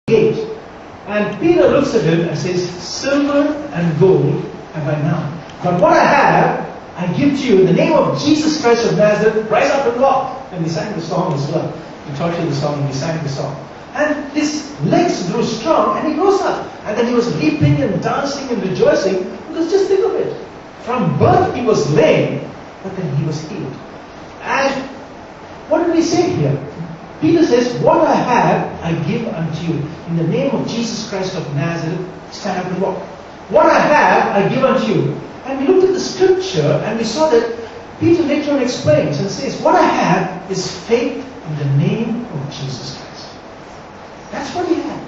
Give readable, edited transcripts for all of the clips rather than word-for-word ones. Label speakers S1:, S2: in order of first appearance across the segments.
S1: gate. And Peter looks at him and says, silver and gold have I none. But what I have, I give to you in the name of Jesus Christ of Nazareth, rise up and walk. And we sang the song as well. We taught you the song and we sang the song. And his legs grew strong and he rose up. And then he was leaping and dancing and rejoicing. Because just think of it. From birth he was lame, but then he was healed. And what did we say here? Peter says, what I have, I give unto you. In the name of Jesus Christ of Nazareth, stand up and walk. What I have, I give unto you. And we looked at the scripture and we saw that Peter later on explains and says, what I have is faith in the name of Jesus Christ. That's what he had.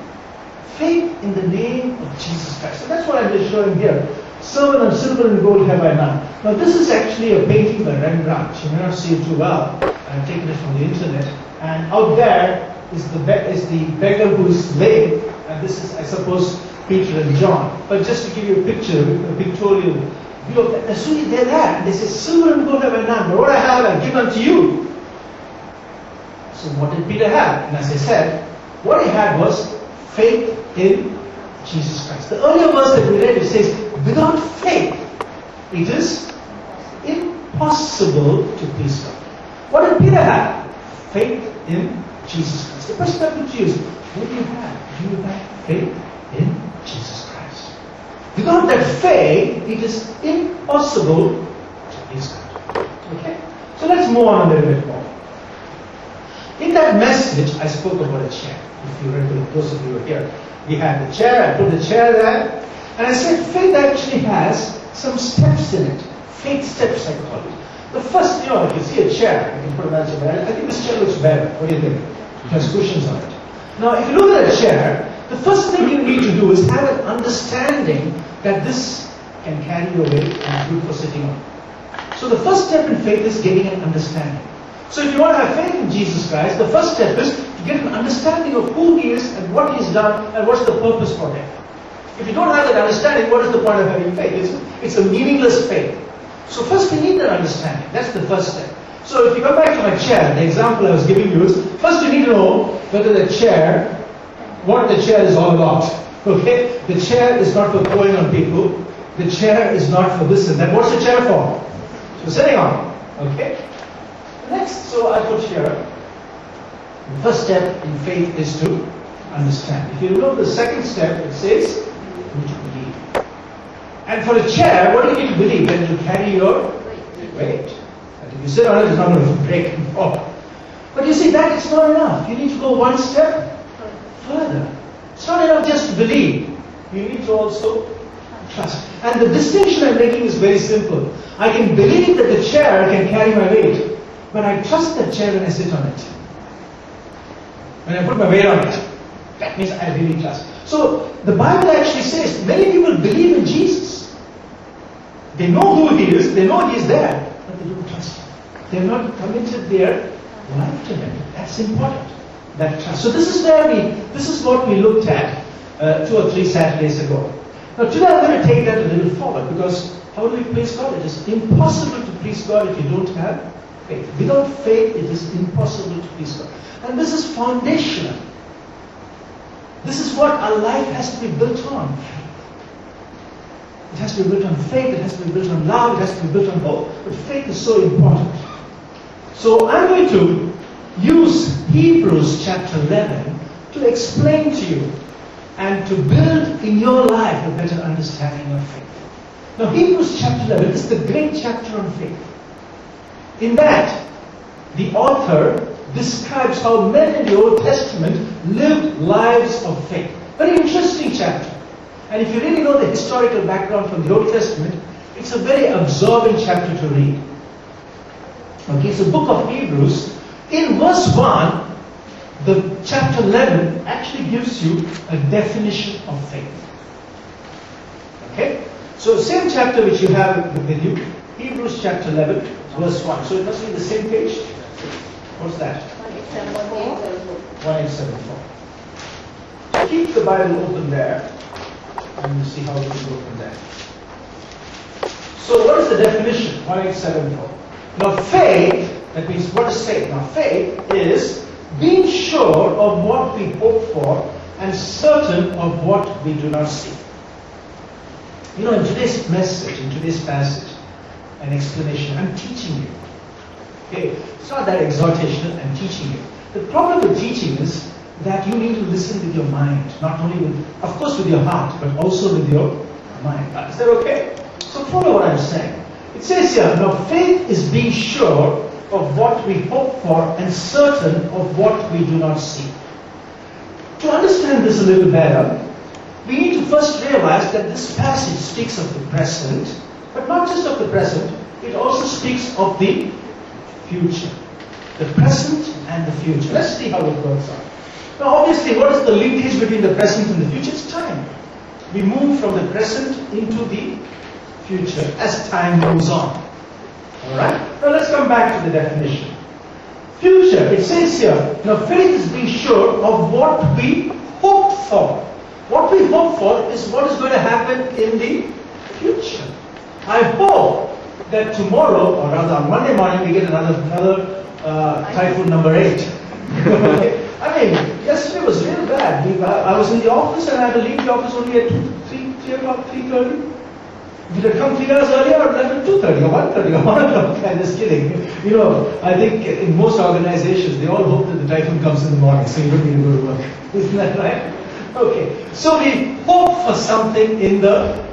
S1: Faith in the name of Jesus Christ. And that's what I'm just showing here. Silver and gold have I none. Now this is actually a painting by Rembrandt. You may not see it too well. I've taken it from the internet. And out there is the beggar who is lame. And this is, I suppose, Peter and John. But just to give you a picture, a pictorial view of that. And so they're there. And they say, silver and gold have I none. But what I have, I give unto you. So what did Peter have? And as I said, what he had was faith in Jesus Christ. The earlier verse that we read, it says, without faith, it is impossible to please God. What did Peter have? Faith in Jesus Christ. The question I put to you is, what do you have? Do you have faith in Jesus Christ? Without that faith, it is impossible to please God. Okay? So let's move on a little bit more. In that message, I spoke about a chair. If you remember, those of you who were here, we had the chair, I put the chair there, and I said faith actually has some steps in it. Faith steps, I call it. The first, if you see a chair, you can put a chair. I think this chair looks better. What do you think? It has cushions on it. Now, if you look at a chair, the first thing you need to do is have an understanding that this can carry your weight and is good for sitting on. So the first step in faith is getting an understanding. So if you want to have faith in Jesus Christ, the first step is to get an understanding of who He is and what He has done and what's the purpose for Him. If you don't have that understanding, what is the point of having faith? It's a meaningless faith. So first we need that understanding. That's the first step. So if you come back to my chair, the example I was giving you is, first you need to know whether the chair, what the chair is all about. Okay? The chair is not for throwing on people. The chair is not for this and that. What's the chair for? So sitting on it. Okay? Next, so I put here, the first step in faith is to understand. If you look at the second step, it says, you need to believe. And for a chair, what do you need to believe? That you carry your weight. And if you sit on it, it's not going to break and fall. But you see, that is not enough. You need to go one step further. It's not enough just to believe. You need to also trust. And the distinction I'm making is very simple. I can believe that the chair can carry my weight. But I trust that chair when I sit on it. When I put my weight on it, that means I really trust. So the Bible actually says many people believe in Jesus. They know who He is, they know He is there, but they don't trust Him. They have not committed their life to Him. That's important. That trust. So this is what we looked at 2 or 3 Saturdays ago. Now today I'm going to take that a little forward, because how do we please God? It is impossible to please God if you don't have faith. Without faith, it is impossible to please God. And this is foundational. This is what our life has to be built on. It has to be built on faith, it has to be built on love, it has to be built on hope. But faith is so important. So I'm going to use Hebrews chapter 11 to explain to you and to build in your life a better understanding of faith. Now Hebrews chapter 11 is the great chapter on faith. In that, the author describes how men in the Old Testament lived lives of faith. Very interesting chapter. And if you really know the historical background from the Old Testament, it's a very absorbing chapter to read. Okay, so book of Hebrews, in verse 1, the chapter 11 actually gives you a definition of faith. Okay? So same chapter which you have with you, Hebrews chapter 11, verse 1. So it must be the same page. What's that? 1874. So keep the Bible open there, and we'll see how we can go from there. So what is the definition? 1874. Now faith, that means what is faith? Now faith is being sure of what we hope for and certain of what we do not see. You know, in today's message, in today's passage, an explanation, I'm teaching you. Okay, it's not that exhortation, I'm teaching you. The problem with teaching is that you need to listen with your mind, not only with, of course, with your heart, but also with your mind. Is that okay? So follow what I'm saying. It says here, now faith is being sure of what we hope for and certain of what we do not see. To understand this a little better, we need to first realize that this passage speaks of the present, but not just of the present, it also speaks of the future. The present and the future. Let's see how it works out. Now obviously, what is the linkage between the present and the future? It's time. We move from the present into the future as time moves on. Alright? Now let's come back to the definition. Future, it says here, now faith is being sure of what we hope for. What we hope for is what is going to happen in the future. I hope that tomorrow, or rather on Monday morning, we get another typhoon number 8. I mean, yesterday was real bad. I was in the office and I had to leave the office only at 3 o'clock, 3:30. If it had come 3 hours earlier, I would have left at 2:30 or 1:30 or 1 o'clock. I'm just kidding. You know, I think in most organizations, they all hope that the typhoon comes in the morning, so you don't need to go to work. Isn't that right? Okay. So we hope for something in the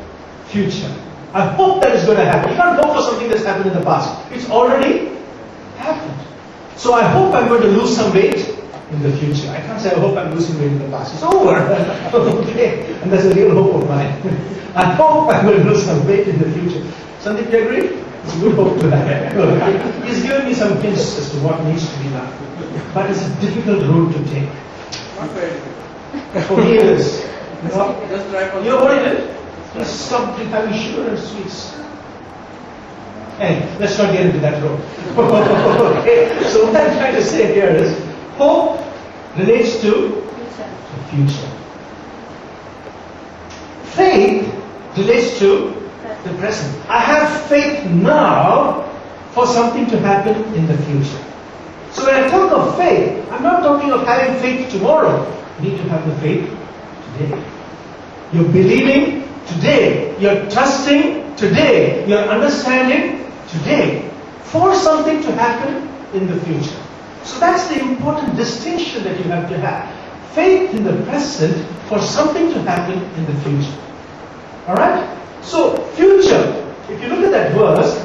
S1: future. I hope that is going to happen. You can't hope for something that's happened in the past. It's already happened. So I hope I'm going to lose some weight in the future. I can't say I hope I'm losing weight in the past. It's over. Okay. And that's a real hope of mine. I hope I'm going to lose some weight in the future. Sandeep, do you agree? It's a good hope to have. Okay. He's given me some hints as to what needs to be done. But it's a difficult road to take.
S2: Not very
S1: For me it is.
S2: Just try for
S1: You know what it is? He stopped having sugar and sweets. Anyway, let's not get into that road. Okay. So what I'm trying to say here is, hope relates to the future. Faith relates to the present. I have faith now for something to happen in the future. So when I talk of faith, I'm not talking of having faith tomorrow. You need to have the faith today. You're believing today. You're trusting today. You're understanding today for something to happen in the future. So that's the important distinction that you have to have. Faith in the present for something to happen in the future. Alright? So, future. If you look at that verse,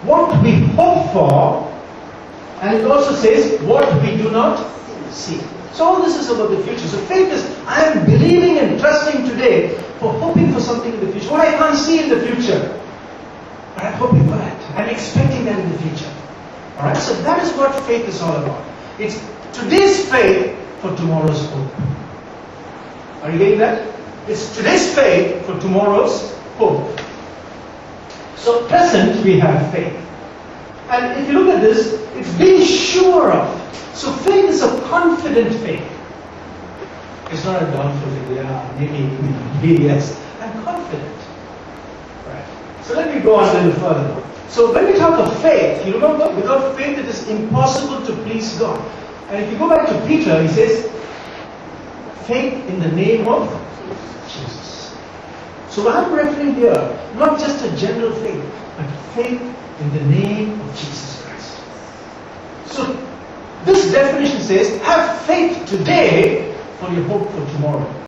S1: what we hope for, and it also says what we do not see. So all this is about the future. So faith is, I am believing and trusting today for hoping for something in the future. What I can't see in the future, but I'm hoping for that. I'm expecting that in the future. Alright, so that is what faith is all about. It's today's faith for tomorrow's hope. Are you getting that? It's today's faith for tomorrow's hope. So present we have faith. And if you look at this, it's being sure of. So faith is a confident faith. It's not a doubtful faith. Yeah, maybe yes. I'm confident. Right. So let me go on a little further. So when we talk of faith, you remember, without faith it is impossible to please God. And if you go back to Peter, he says, faith in the name of Jesus. So I'm referring here, not just a general faith, but faith in the name of Jesus Christ. So this definition says, have faith today for your hope for tomorrow.